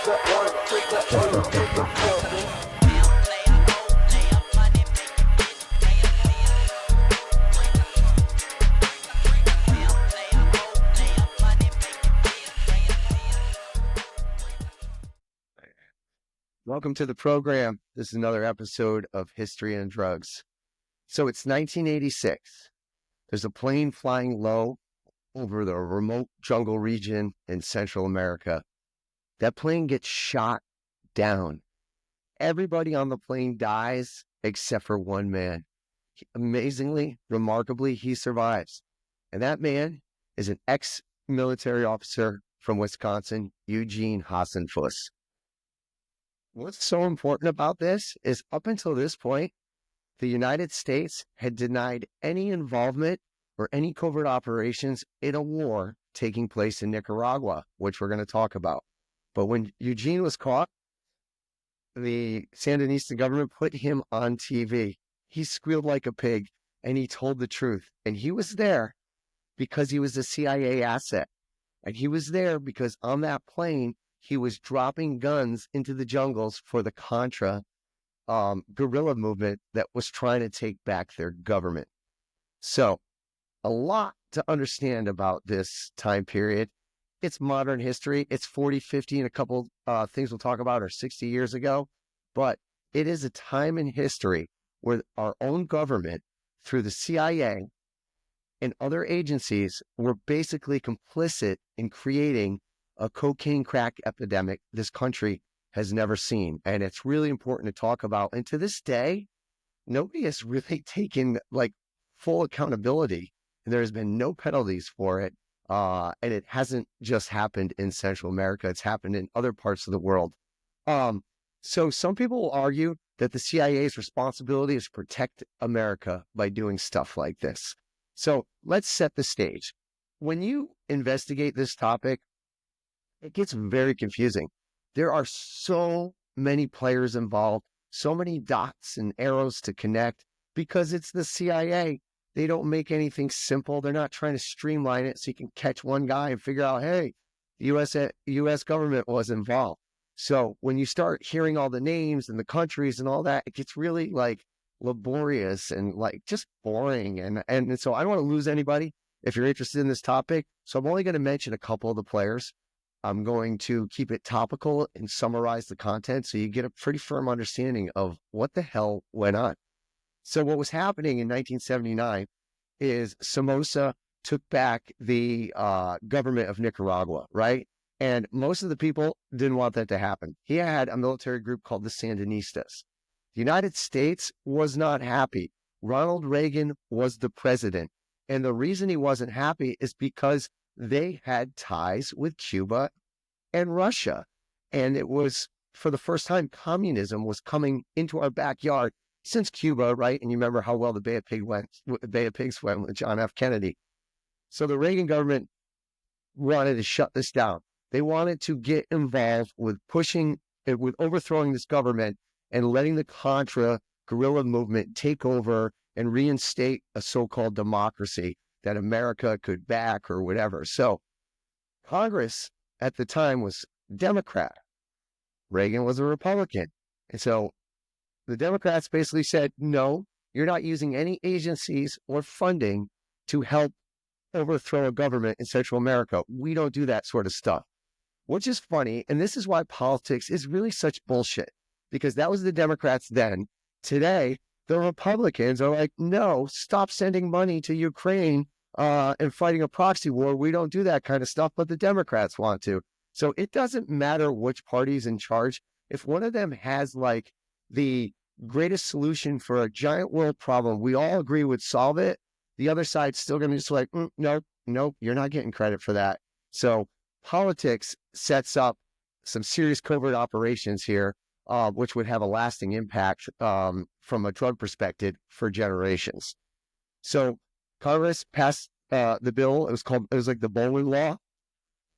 Welcome to the program. This is another episode of History and Drugs. So it's 1986. There's a plane flying low over the remote jungle region in Central America. That plane gets shot down. Everybody on the plane dies except for one man. Amazingly, remarkably, he survives. And that man is an ex-military officer from Wisconsin, Eugene Hassenfuss. What's so important about this is up until this point, the United States had denied any involvement or any covert operations in a war taking place in Nicaragua, which we're going to talk about. But when Eugene was caught, the Sandinista government put him on TV. He squealed like a pig and he told the truth. And he was there because he was a CIA asset. And he was there because on that plane, he was dropping guns into the jungles for the Contra guerrilla movement that was trying to take back their government. So a lot to understand about this time period. It's modern history. It's 40, 50, and a couple things we'll talk about are 60 years ago. But it is a time in history where our own government, through the CIA and other agencies, were basically complicit in creating a cocaine crack epidemic this country has never seen. And it's really important to talk about. And to this day, nobody has really taken full accountability. There has been no penalties for it. And it hasn't just happened in Central America. It's happened in other parts of the world. So some people will argue that the CIA's responsibility is to protect America by doing stuff like this. So let's set the stage. When you investigate this topic, it gets very confusing. There are so many players involved, so many dots and arrows to connect because it's the CIA. They don't make anything simple. They're not trying to streamline it so you can catch one guy and figure out, hey, the U.S. government was involved. So when you start hearing all the names and the countries and all that, it gets really laborious and just boring. And so I don't want to lose anybody if you're interested in this topic. So I'm only going to mention a couple of the players. I'm going to keep it topical and summarize the content so you get a pretty firm understanding of what the hell went on. So what was happening in 1979 is Somoza took back the government of Nicaragua, right? And most of the people didn't want that to happen. He had a military group called the Sandinistas. The United States was not happy. Ronald Reagan was the president. And the reason he wasn't happy is because they had ties with Cuba and Russia. And it was, for the first time, communism was coming into our backyard since Cuba, right? And you remember how well the Bay of Pigs went with John F. Kennedy. So the Reagan government wanted to shut this down. They wanted to get involved with overthrowing this government and letting the Contra guerrilla movement take over and reinstate a so-called democracy that America could back or whatever. So Congress at the time was Democrat. Reagan was a Republican. And so the Democrats basically said, no, you're not using any agencies or funding to help overthrow a government in Central America. We don't do that sort of stuff, which is funny. And this is why politics is really such bullshit, because that was the Democrats then. Today, the Republicans are like, no, stop sending money to Ukraine and fighting a proxy war. We don't do that kind of stuff, but the Democrats want to. So it doesn't matter which party's in charge. If one of them has the greatest solution for a giant world problem we all agree would solve it, the other side's still going to be just no, you're not getting credit for that. So politics sets up some serious covert operations here, which would have a lasting impact from a drug perspective for generations. So Congress passed the bill. It was like the Bowling Law.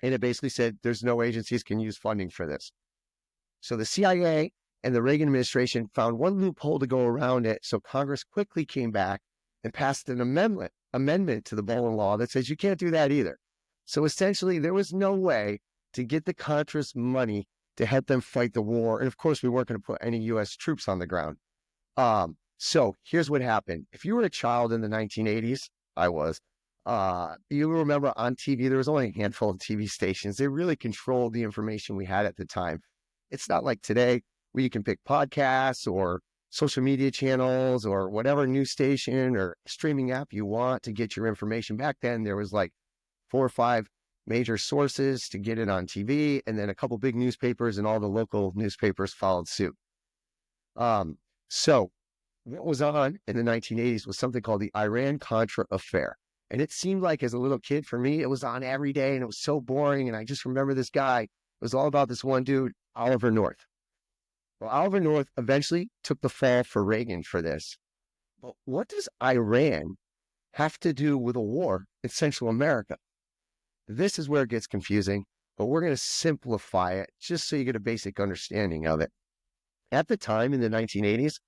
And it basically said there's no agencies can use funding for this. So the CIA and the Reagan administration found one loophole to go around it. So Congress quickly came back and passed an amendment to the Bowling Law that says you can't do that either. So essentially, there was no way to get the Contras money to help them fight the war. And of course, we weren't going to put any U.S. troops on the ground. So here's what happened. If you were a child in the 1980s, I was, you remember on TV, there was only a handful of TV stations. They really controlled the information we had at the time. It's not like today where you can pick podcasts or social media channels or whatever news station or streaming app you want to get your information. Back then, there was like 4 or 5 major sources to get it on TV, and then a couple big newspapers, and all the local newspapers followed suit. So what was on in the 1980s was something called the Iran-Contra affair. And it seemed like as a little kid, for me, it was on every day, and it was so boring. And I just remember this guy. It was all about this one dude, Oliver North. Well, Oliver North eventually took the fall for Reagan for this. But what does Iran have to do with a war in Central America? This is where it gets confusing, but we're going to simplify it just so you get a basic understanding of it. At the time in the 1980s,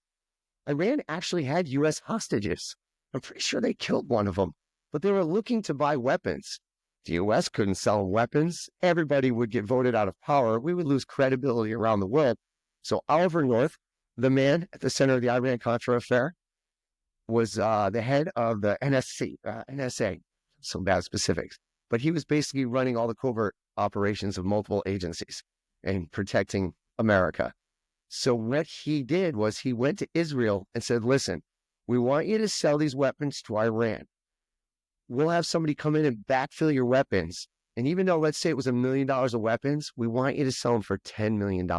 Iran actually had U.S. hostages. I'm pretty sure they killed one of them, but they were looking to buy weapons. The U.S. couldn't sell them weapons. Everybody would get voted out of power. We would lose credibility around the world. So Oliver North, the man at the center of the Iran-Contra affair, was the head of the NSA, some bad specifics. But he was basically running all the covert operations of multiple agencies and protecting America. So what he did was he went to Israel and said, listen, we want you to sell these weapons to Iran. We'll have somebody come in and backfill your weapons. And even though, let's say it was $1 million of weapons, we want you to sell them for $10 million.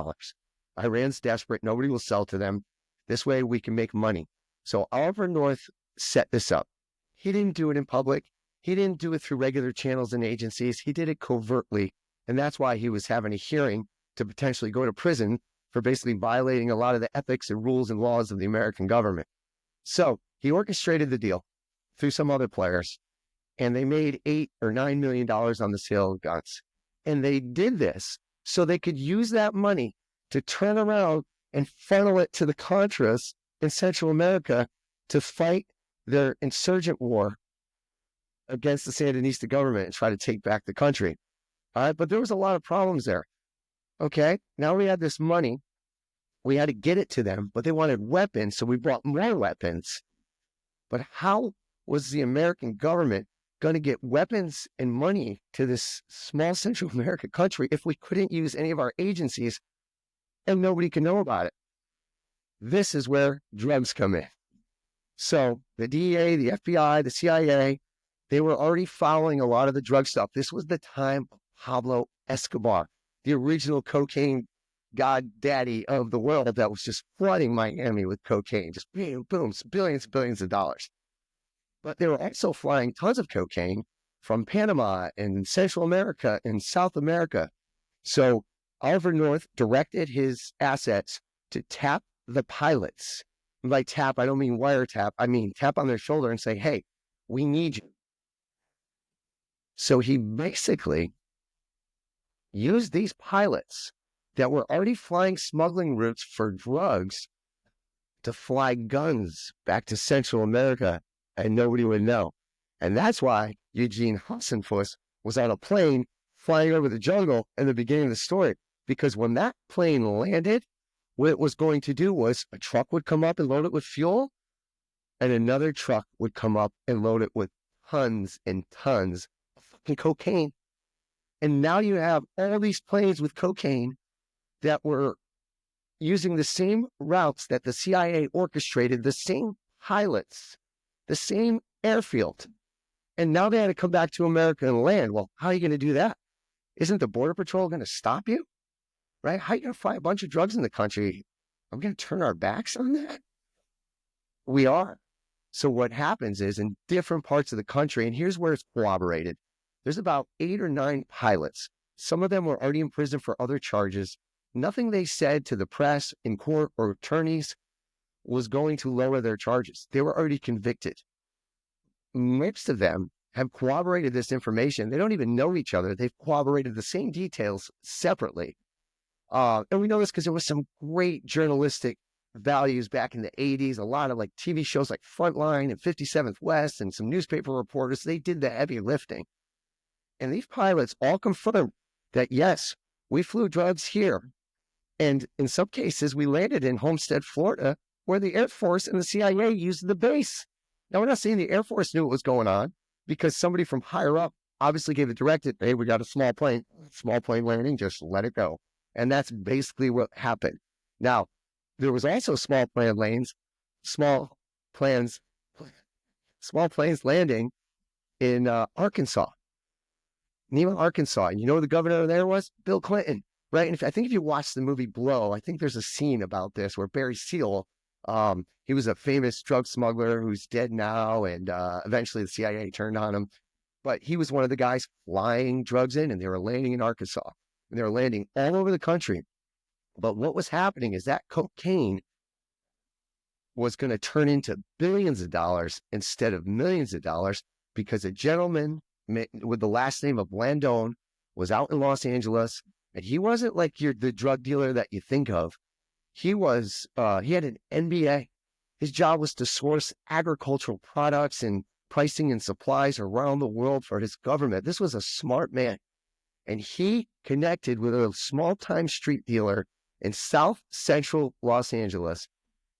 Iran's desperate. Nobody will sell to them. This way we can make money. So Oliver North set this up. He didn't do it in public. He didn't do it through regular channels and agencies. He did it covertly. And that's why he was having a hearing to potentially go to prison for basically violating a lot of the ethics and rules and laws of the American government. So he orchestrated the deal through some other players, and they made $8 or $9 million on the sale of guns. And they did this so they could use that money to turn around and funnel it to the Contras in Central America to fight their insurgent war against the Sandinista government and try to take back the country. All right, but there was a lot of problems there. Okay, now we had this money. We had to get it to them, but they wanted weapons, so we brought more weapons. But how was the American government going to get weapons and money to this small Central American country if we couldn't use any of our agencies and nobody can know about it? This is where drugs come in. So the DEA, the FBI, the CIA, they were already following a lot of the drug stuff. This was the time of Pablo Escobar, the original cocaine god daddy of the world that was just flooding Miami with cocaine, just boom, boom, billions and billions of dollars. But they were also flying tons of cocaine from Panama and Central America and South America. So Oliver North directed his assets to tap the pilots. And by tap, I don't mean wiretap. I mean tap on their shoulder and say, hey, we need you. So he basically used these pilots that were already flying smuggling routes for drugs to fly guns back to Central America, and nobody would know. And that's why Eugene Hassenfuss was on a plane flying over the jungle in the beginning of the story. Because when that plane landed, what it was going to do was a truck would come up and load it with fuel, and another truck would come up and load it with tons and tons of fucking cocaine. And now you have all these planes with cocaine that were using the same routes that the CIA orchestrated, the same pilots, the same airfield. And now they had to come back to America and land. Well, how are you going to do that? Isn't the Border Patrol going to stop you? Right? How are you going to find a bunch of drugs in the country? Are we going to turn our backs on that? We are. So what happens is in different parts of the country, and here's where it's corroborated, there's about 8 or 9 pilots. Some of them were already in prison for other charges. Nothing they said to the press, in court, or attorneys was going to lower their charges. They were already convicted. Most of them have corroborated this information. They don't even know each other. They've corroborated the same details separately. And we know this because there was some great journalistic values back in the 80s. A lot of like TV shows like Frontline and 57th West and some newspaper reporters, they did the heavy lifting. And these pilots all confirmed that, yes, we flew drugs here And in some cases, we landed in Homestead, Florida, where the Air Force and the CIA used the base. Now, we're not saying the Air Force knew what was going on, because somebody from higher up obviously gave a directive, hey, we got a small plane landing, just let it go. And that's basically what happened. Now, there was also small planes landing in Arkansas, Nima, Arkansas. And you know who the governor there was? Bill Clinton, right? And I think if you watch the movie Blow, I think there's a scene about this where Barry Seal, he was a famous drug smuggler who's dead now, and eventually the CIA turned on him. But he was one of the guys flying drugs in, and they were landing in Arkansas. And they were landing all over the country. But what was happening is that cocaine was going to turn into billions of dollars instead of millions of dollars, because a gentleman with the last name of Blandone was out in Los Angeles, and he wasn't like the drug dealer that you think of. He had an MBA. His job was to source agricultural products and pricing and supplies around the world for his government. This was a smart man. And he connected with a small-time street dealer in South Central Los Angeles.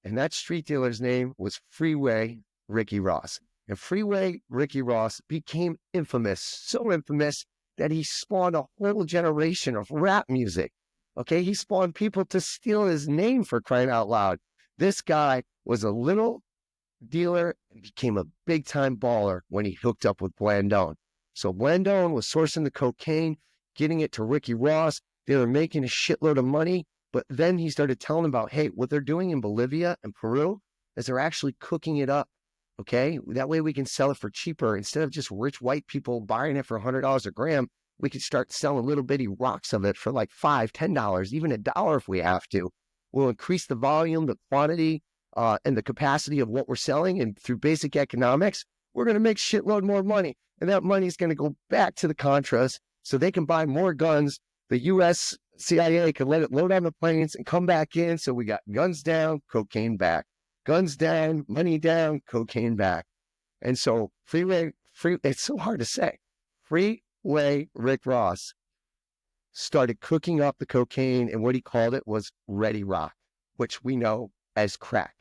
And that street dealer's name was Freeway Ricky Ross. And Freeway Ricky Ross became infamous, so infamous that he spawned a whole generation of rap music. Okay, he spawned people to steal his name, for crying out loud. This guy was a little dealer and became a big-time baller when he hooked up with Blandone. So Blandone was sourcing the cocaine, getting it to Ricky Ross. They were making a shitload of money. But then he started telling about, hey, what they're doing in Bolivia and Peru is they're actually cooking it up. Okay, that way we can sell it for cheaper. Instead of just rich white people buying it for $100 a gram, we could start selling little bitty rocks of it for like $5, $10, even $1 if we have to. We'll increase the volume, the quantity, and the capacity of what we're selling. And through basic economics, we're going to make shitload more money. And that money is going to go back to the Contras so they can buy more guns. The U.S. CIA can let it load on the planes and come back in. So we got guns down, cocaine back. Guns down, money down, cocaine back. And so it's so hard to say. Freeway Rick Ross started cooking up the cocaine, and what he called it was Ready Rock, which we know as crack.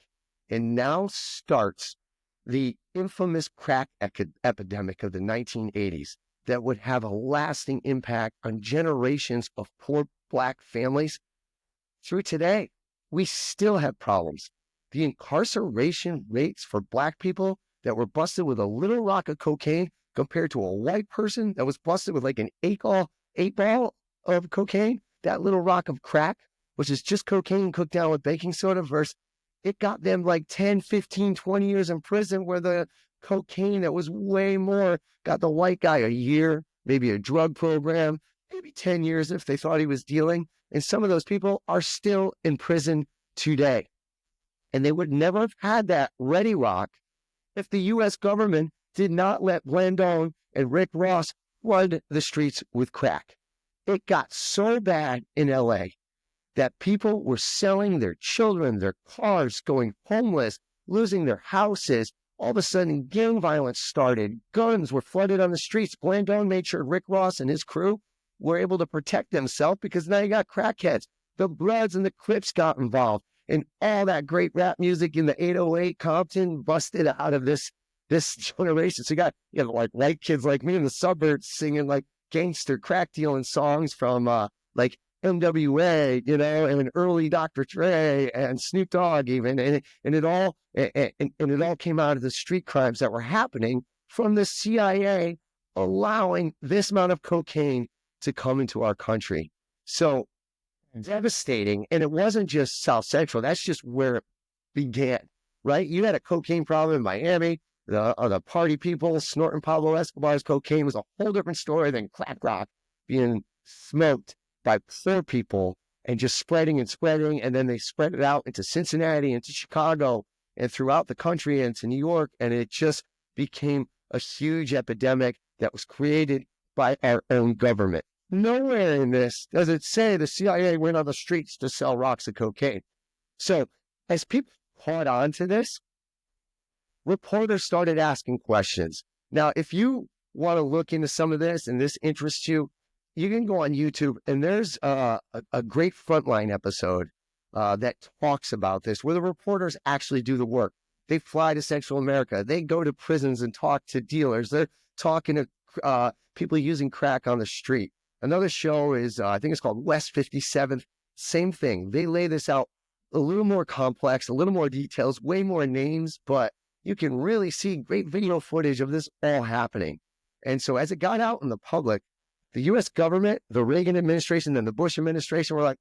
And now starts the infamous crack epidemic of the 1980s that would have a lasting impact on generations of poor Black families. Through today, we still have problems. The incarceration rates for Black people that were busted with a little rock of cocaine compared to a white person that was busted with like an eight ball of cocaine, that little rock of crack, which is just cocaine cooked down with baking soda, versus it got them like 10, 15, 20 years in prison, where the cocaine that was way more got the white guy a year, maybe a drug program, maybe 10 years if they thought he was dealing. And some of those people are still in prison today. And they would never have had that Ready Rock if the U.S. government did not let Blandone and Rick Ross flood the streets with crack. It got so bad in L.A. that people were selling their children, their cars, going homeless, losing their houses. All of a sudden, gang violence started. Guns were flooded on the streets. Blandone made sure Rick Ross and his crew were able to protect themselves, because now you got crackheads. The Bloods and the Crips got involved. And all that great rap music in the 808 Compton busted out of this generation. So you got like white kids like me in the suburbs singing like gangster crack dealing songs from like NWA, and early Dr. Dre and Snoop Dogg even, and it all came out of the street crimes that were happening from the CIA allowing this amount of cocaine to come into our country. So devastating. And it wasn't just South Central. That's just where it began, right? You had a cocaine problem in Miami. The party people snorting Pablo Escobar's cocaine was a whole different story than crack rock being smoked by poor people and just spreading and spreading. And then they spread it out into Cincinnati, into Chicago, and throughout the country, and to New York. And it just became a huge epidemic that was created by our own government. Nowhere in this does it say the CIA went on the streets to sell rocks of cocaine. So as people caught on to this, reporters started asking questions. Now, if you want to look into some of this and this interests you, you can go on YouTube, and there's a great Frontline episode that talks about this, where the reporters actually do the work. They fly to Central America. They go to prisons and talk to dealers. They're talking to people using crack on the street. Another show is, I think it's called West 57th. Same thing. They lay this out a little more complex, a little more details, way more names, but you can really see great video footage of this all happening. And so as it got out in the public, the U.S. government, the Reagan administration, and the Bush administration were like,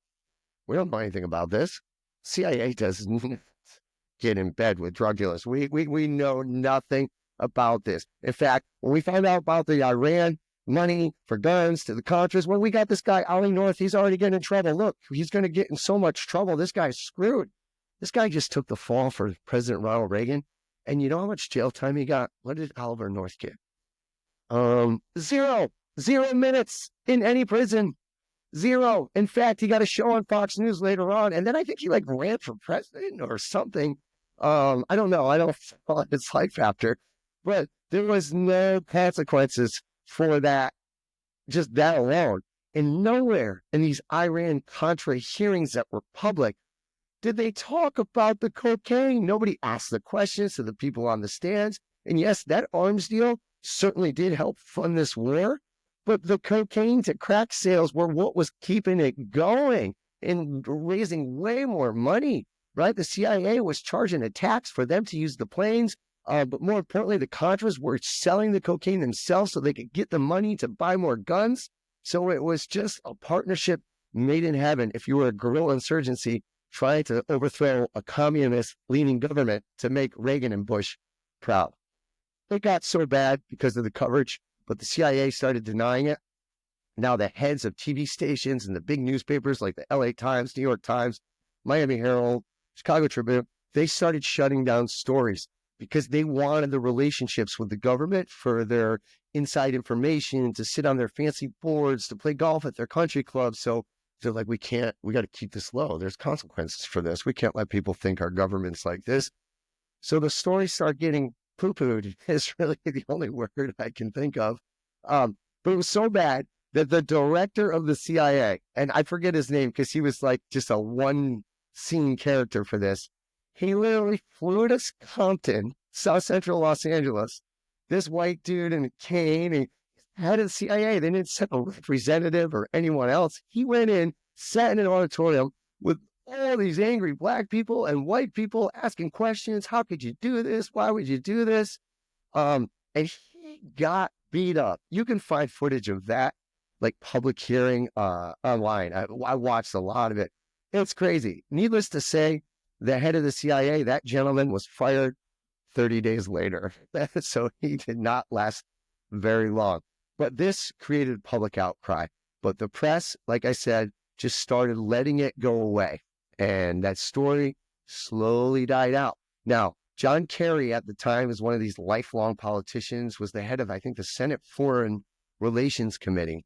we don't know anything about this. CIA doesn't get in bed with drug dealers. We know nothing about this. In fact, when we found out about the Iran money for guns to the Contras, when we got this guy Ollie North, he's already getting in trouble. Look, he's going to get in so much trouble. This guy's screwed. This guy just took the fall for President Ronald Reagan. And you know how much jail time he got? What did Oliver North get? 0 minutes in any prison. 0. In fact, he got a show on Fox News later on. And then I think he ran for president or something. I don't know. I don't follow his life after, but there was no consequences for that, just that alone. And nowhere in these Iran-Contra hearings that were public did they talk about the cocaine. Nobody asked the questions to the people on the stands. And yes, that arms deal certainly did help fund this war, but the cocaine to crack sales were what was keeping it going and raising way more money, right? The CIA was charging a tax for them to use the planes. But more importantly, the Contras were selling the cocaine themselves so they could get the money to buy more guns. So it was just a partnership made in heaven if you were a guerrilla insurgency trying to overthrow a communist-leaning government to make Reagan and Bush proud. It got so bad because of the coverage, but the CIA started denying it. Now the heads of TV stations and the big newspapers like the LA Times, New York Times, Miami Herald, Chicago Tribune, they started shutting down stories because they wanted the relationships with the government for their inside information, to sit on their fancy boards, to play golf at their country clubs. So they're like, we got to keep this low. There's consequences for this. We can't let people think our government's like this. So the stories start getting poo-pooed is really the only word I can think of. But it was so bad that the director of the CIA, and I forget his name because he was like just a one-scene character for this, he literally flew to Compton, South Central Los Angeles, this white dude in a cane, and head of the CIA. They didn't send a representative or anyone else. He went in, sat in an auditorium with all these angry black people and white people asking questions. How could you do this? Why would you do this? And he got beat up. You can find footage of that, like public hearing online. I watched a lot of it. It's crazy. Needless to say, the head of the CIA, that gentleman, was fired 30 days later. So he did not last very long. But this created public outcry. But the press, like I said, just started letting it go away. And that story slowly died out. Now, John Kerry at the time, was one of these lifelong politicians, was the head of, I think, the Senate Foreign Relations Committee.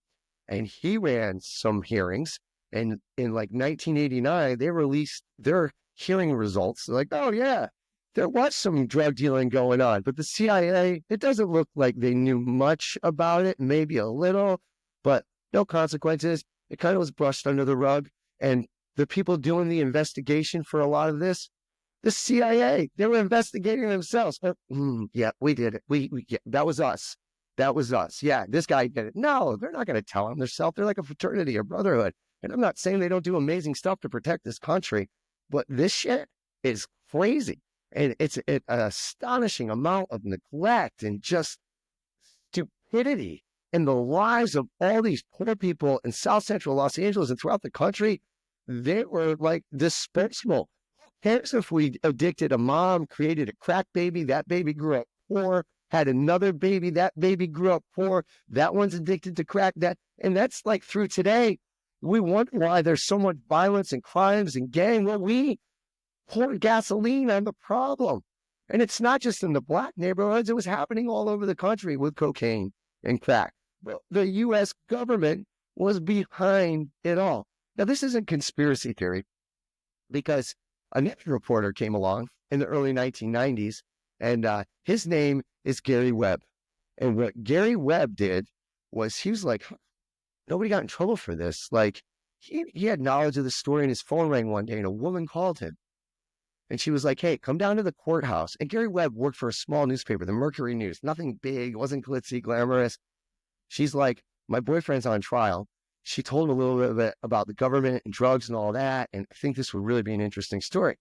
And he ran some hearings. And in like 1989, they released their hearing results. They're like, oh, yeah, there was some drug dealing going on. But the CIA, it doesn't look like they knew much about it, maybe a little, but no consequences. It kind of was brushed under the rug. And the people doing the investigation for a lot of this, the CIA, they were investigating themselves. Yeah, we did it. Yeah, that was us. That was us. Yeah, this guy did it. No, they're not going to tell on themselves. They're like a fraternity or brotherhood. And I'm not saying they don't do amazing stuff to protect this country, but this shit is crazy. And it's an astonishing amount of neglect and just stupidity in the lives of all these poor people in South Central Los Angeles and throughout the country. They were like disposable. Who cares if we addicted a mom, created a crack baby, that baby grew up poor, had another baby, that baby grew up poor, that one's addicted to crack, and that's like through today. We wonder why there's so much violence and crimes and gang. Well, we pour gasoline on the problem. And it's not just in the black neighborhoods. It was happening all over the country with cocaine and crack. Well, the U.S. government was behind it all. Now, this isn't conspiracy theory, because a news reporter came along in the early 1990s, and his name is Gary Webb. And what Gary Webb did was he was like, nobody got in trouble for this. Like, he had knowledge of the story, and his phone rang one day and a woman called him. And she was like, hey, come down to the courthouse. And Gary Webb worked for a small newspaper, the Mercury News. Nothing big, wasn't glitzy, glamorous. She's like, my boyfriend's on trial. She told him a little bit about the government and drugs and all that. And I think this would really be an interesting story.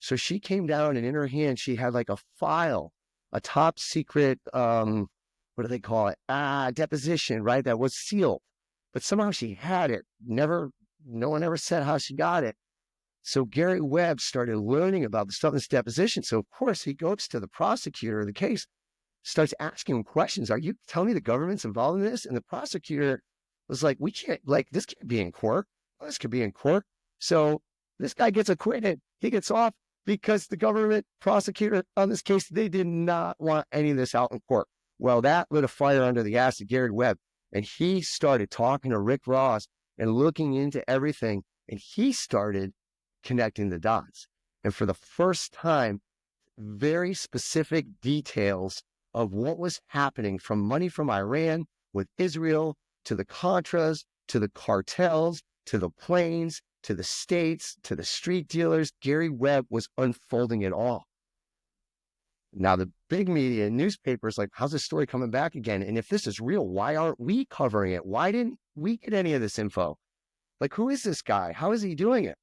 So she came down, and in her hand, she had like a file, a top secret, what do they call it? Deposition, right? That was sealed. But somehow she had it. No one ever said how she got it. So Gary Webb started learning about the stuff in this deposition. So of course he goes to the prosecutor of the case, starts asking him questions. Are you telling me the government's involved in this? And the prosecutor was like, we can't, like, this can't be in court. Well, this could be in court. So this guy gets acquitted. He gets off because the government prosecutor on this case, they did not want any of this out in court. Well, that lit a fire under the ass of Gary Webb. And he started talking to Rick Ross and looking into everything. And he started connecting the dots. And for the first time, very specific details of what was happening, from money from Iran with Israel, to the Contras, to the cartels, to the planes, to the states, to the street dealers. Gary Webb was unfolding it all. Now, the big media and newspapers, like, how's this story coming back again? And if this is real, why aren't we covering it? Why didn't we get any of this info? Like, who is this guy? How is he doing it?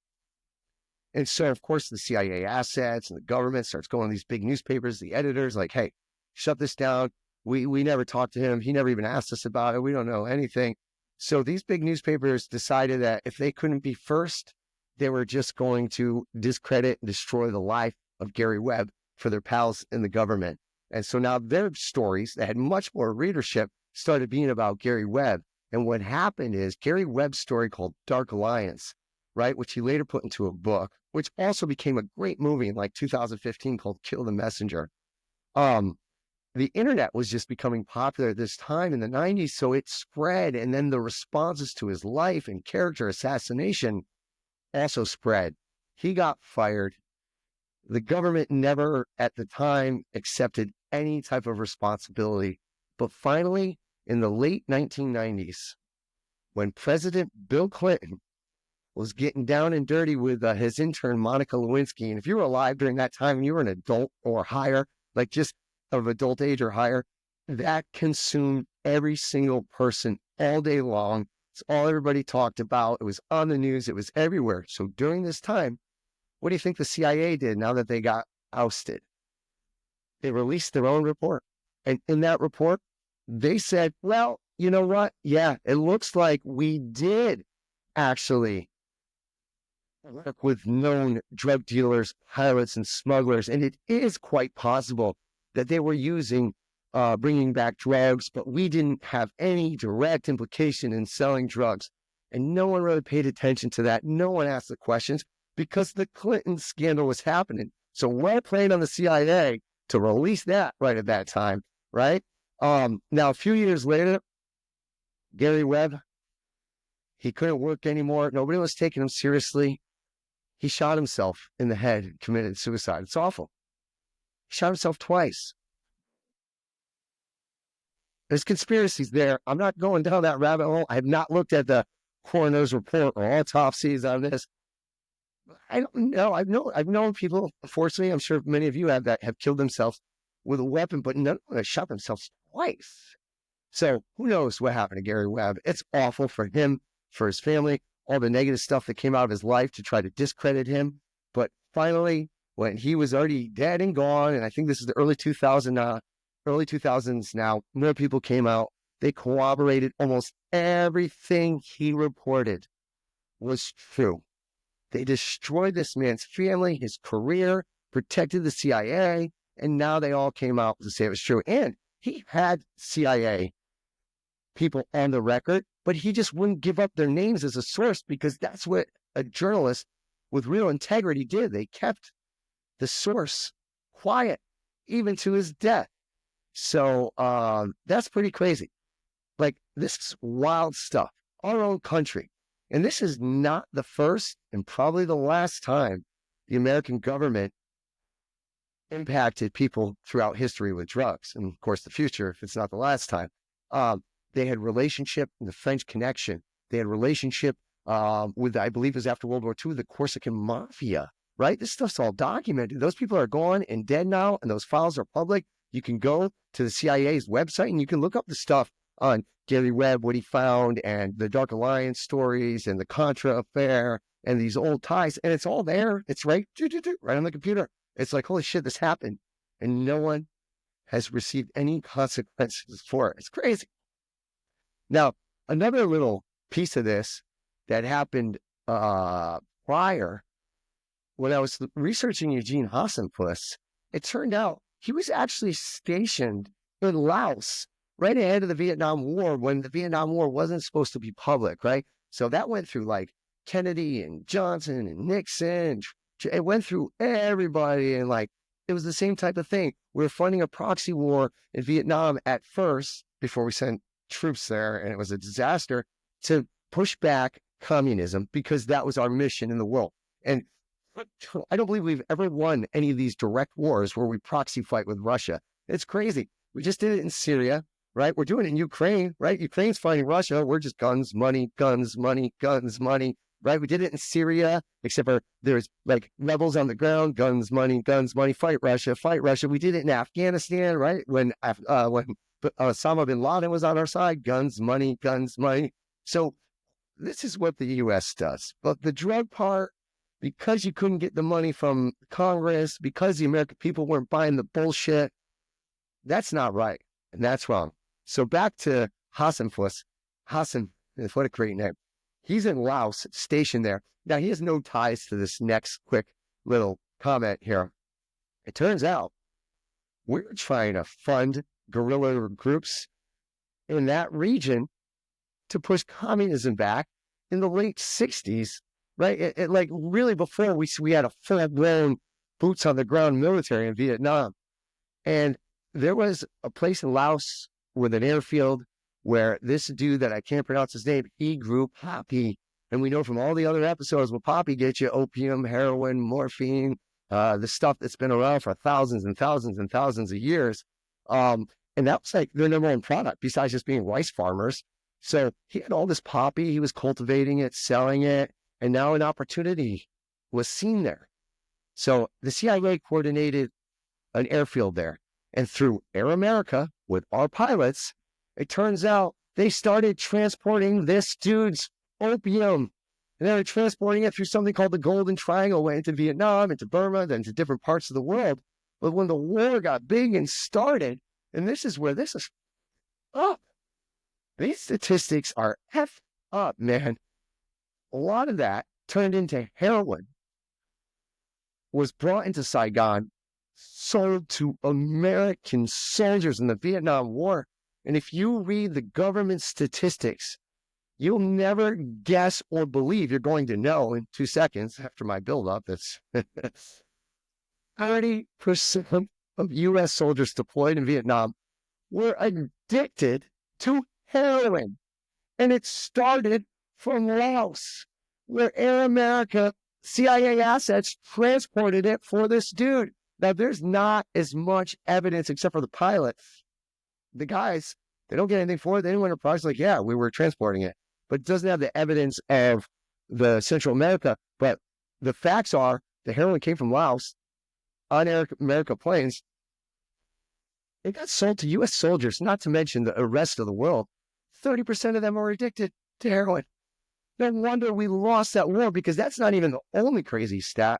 And so, of course, the CIA assets and the government starts going to these big newspapers, the editors, like, hey, shut this down. We never talked to him. He never even asked us about it. We don't know anything. So these big newspapers decided that if they couldn't be first, they were just going to discredit and destroy the life of Gary Webb for their pals in the government. And so now their stories that had much more readership started being about Gary Webb. And what happened is Gary Webb's story, called Dark Alliance, right, which he later put into a book, which also became a great movie in like 2015 called Kill the Messenger. The internet was just becoming popular at this time in the 90s, so it spread. And then the responses to his life and character assassination also spread. He got fired. The government never at the time accepted any type of responsibility. But finally, in the late 1990s, when President Bill Clinton was getting down and dirty with his intern, Monica Lewinsky, and if you were alive during that time and you were an adult or higher, like just of adult age or higher, that consumed every single person all day long. It's all everybody talked about. It was on the news. It was everywhere. So during this time, what do you think the CIA did now that they got ousted? They released their own report. And in that report, they said, well, you know what? Yeah, it looks like we did actually work with known drug dealers, pirates, and smugglers. And it is quite possible that they were using, bringing back drugs, but we didn't have any direct implication in selling drugs. And no one really paid attention to that. No one asked the questions because the Clinton scandal was happening. So well played on the CIA to release that right at that time, right? Now, a few years later, Gary Webb, he couldn't work anymore. Nobody was taking him seriously. He shot himself in the head and committed suicide. It's awful. He shot himself twice. There's conspiracies there. I'm not going down that rabbit hole. I have not looked at the coroner's report or autopsies on this. I don't know. I've known people, unfortunately, I'm sure many of you have, that have killed themselves with a weapon, but none of them have shot themselves twice. So who knows what happened to Gary Webb? It's awful for him, for his family, all the negative stuff that came out of his life to try to discredit him. But finally, when he was already dead and gone, and I think this is the early 2000s now, more people came out. They corroborated almost everything he reported was true. They destroyed this man's family, his career, protected the CIA, and now they all came out to say it was true. And he had CIA people on the record, but he just wouldn't give up their names as a source because that's what a journalist with real integrity did. They kept the source quiet, even to his death. So that's pretty crazy. Like, this is wild stuff. Our own country. And this is not the first and probably the last time the American government impacted people throughout history with drugs. And of course, the future, if it's not the last time. They had relationship in the French Connection. They had relationship with, I believe it was after World War II, the Corsican Mafia, right? This stuff's all documented. Those people are gone and dead now, and those files are public. You can go to the CIA's website and you can look up the stuff on Gary Webb, what he found, and the Dark Alliance stories, and the Contra affair, and these old ties. And it's all there. It's right on the computer. It's like, holy shit, this happened. And no one has received any consequences for it. It's crazy. Now, another little piece of this that happened prior, when I was researching Eugene Hassenfuss, it turned out he was actually stationed in Laos right ahead of the Vietnam War, when the Vietnam War wasn't supposed to be public, right? So that went through like Kennedy and Johnson and Nixon. It went through everybody, and like it was the same type of thing. We were funding a proxy war in Vietnam at first before we sent troops there, and it was a disaster, to push back communism because that was our mission in the world. And I don't believe we've ever won any of these direct wars where we proxy fight with Russia. It's crazy. We just did it in Syria, right? We're doing it in Ukraine, right? Ukraine's fighting Russia. We're just guns, money, guns, money, guns, money, right? We did it in Syria, except for there's like rebels on the ground, guns, money, fight Russia, fight Russia. We did it in Afghanistan, right? When Osama bin Laden was on our side, guns, money, guns, money. So this is what the U.S. does. But the drug part, because you couldn't get the money from Congress, because the American people weren't buying the bullshit, that's not right. And that's wrong. So back to Hassenfuss. Hassan, what a great name. He's in Laos, stationed there. Now, he has no ties to this next quick little comment here. It turns out we're trying to fund guerrilla groups in that region to push communism back in the late 60s, right? It like really before we had a full-blown boots on the ground military in Vietnam. And there was a place in Laos with an airfield where this dude that I can't pronounce his name, he grew poppy. And we know from all the other episodes, what poppy gets you: opium, heroin, morphine, the stuff that's been around for thousands and thousands and thousands of years. And that was like their number one product, besides just being rice farmers. So he had all this poppy, he was cultivating it, selling it, and now an opportunity was seen there. So the CIA coordinated an airfield there. And through Air America, with our pilots, it turns out they started transporting this dude's opium. And they were transporting it through something called the Golden Triangle, went into Vietnam, into Burma, then to different parts of the world. But when the war got big and started, and this is where this is up, these statistics are effed up, man. A lot of that turned into heroin, was brought into Saigon, sold to American soldiers in the Vietnam War. And if you read the government statistics, you'll never guess or believe. You're going to know in 2 seconds after my build-up. That's 30% of U.S. soldiers deployed in Vietnam were addicted to heroin. And it started from Laos, where Air America CIA assets transported it for this dude. Now, there's not as much evidence except for the pilots. The guys, they don't get anything for it. They didn't win a prize. Like, yeah, we were transporting it. But it doesn't have the evidence of the Central America. But the facts are the heroin came from Laos on Air America planes. It got sold to U.S. soldiers, not to mention the rest of the world. 30% of them are addicted to heroin. No wonder we lost that war, because that's not even the only crazy stat.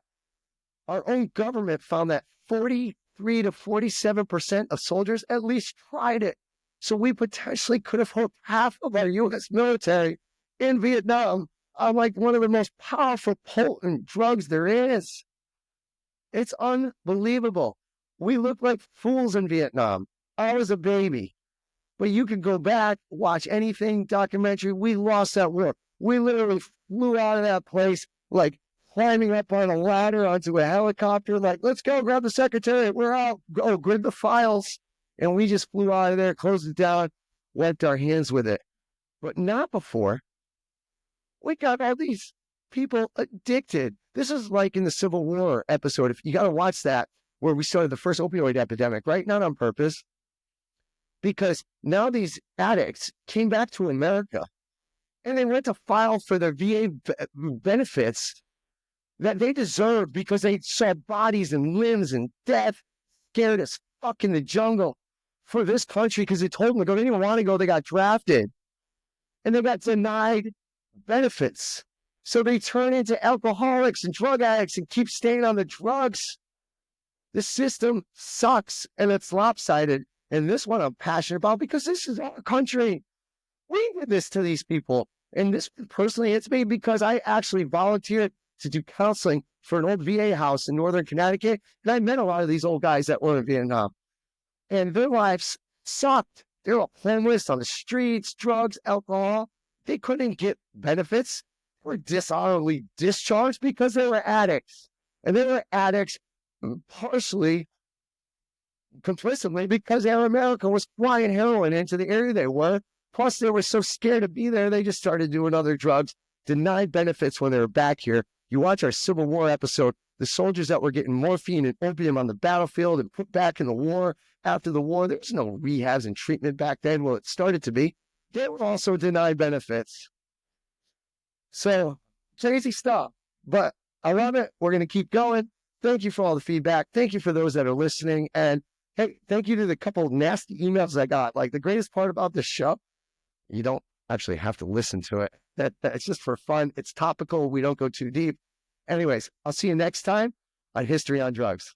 Our own government found that 43 to 47% of soldiers at least tried it. So we potentially could have hooked half of our U.S. military in Vietnam on like one of the most powerful, potent drugs there is. It's unbelievable. We looked like fools in Vietnam. I was a baby. But you can go back, watch anything, documentary. We lost that war. We literally flew out of that place like climbing up on a ladder onto a helicopter, like, let's go grab the secretary. We're out. Go grab the files. And we just flew out of there, closed it down, wiped our hands with it. But not before we got all these people addicted. This is like in the Civil War episode. If you got to watch that, where we started the first opioid epidemic, right? Not on purpose. because now these addicts came back to America and they went to file for their VA benefits that they deserved because they saw bodies and limbs and death, scared as fuck in the jungle for this country because they told them to go. They didn't want to go. They got drafted and they got denied benefits. So they turn into alcoholics and drug addicts and keep staying on the drugs. The system sucks and it's lopsided. And this one I'm passionate about because this is our country. We did this to these people. And this personally hits me because I actually volunteered to do counseling for an old VA house in Northern Connecticut. And I met a lot of these old guys that were in Vietnam. And their lives sucked. They were homeless on the streets, drugs, alcohol. They couldn't get benefits. They were dishonorably discharged because they were addicts. And they were addicts partially, complicitly, because Air America was flying heroin into the area they were. Plus, they were so scared to be there, they just started doing other drugs, denied benefits when they were back here. You watch our Civil War episode, the soldiers that were getting morphine and opium on the battlefield and put back in the war, after the war, there was no rehabs and treatment back then. Well, it started to be. They were also denied benefits. So, crazy stuff. But I love it. We're going to keep going. Thank you for all the feedback. Thank you for those that are listening. And hey, thank you to the couple of nasty emails I got. Like, the greatest part about this show, you don't actually have to listen to it. It's just for fun. It's topical. We don't go too deep. Anyways, I'll see you next time on History on Drugs.